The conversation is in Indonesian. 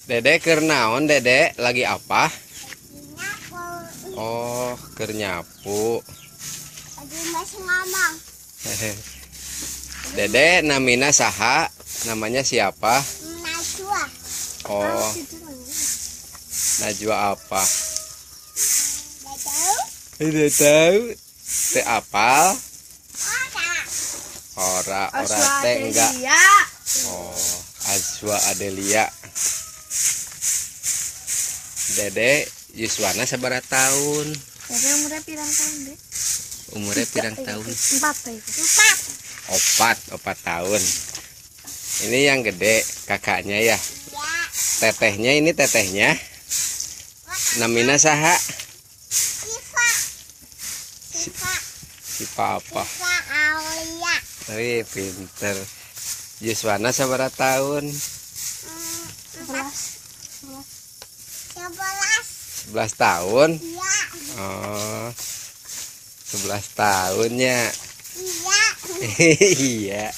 Dede keur naon, Dede? Lagi apa? Nyapu. Oh, keur nyapu. Lagi masih ngomong. Dede namina saha? Namanya siapa? Najwa. Oh, Najwa apa? Gak tahu. Tidak tahu. Teh apal? Ora. Ora teh enggak. Oh, Azwa Adelia. Dede Yuswana sabaraha tahun? Dede umurnya pirang tahun deh? Umurnya pirang tahun? 4 itu. 4 tahun. Ini yang gede kakaknya ya. Ya. Tetehnya ini tetehnya. Namina saha? Siva. Siva. Siapa apa? Siva Aulia. Wih, pinter. Yuswana sabaraha tahun? 11. 11. 11 tahun. Ya. Oh, 11 tahunnya. Iya. Iya.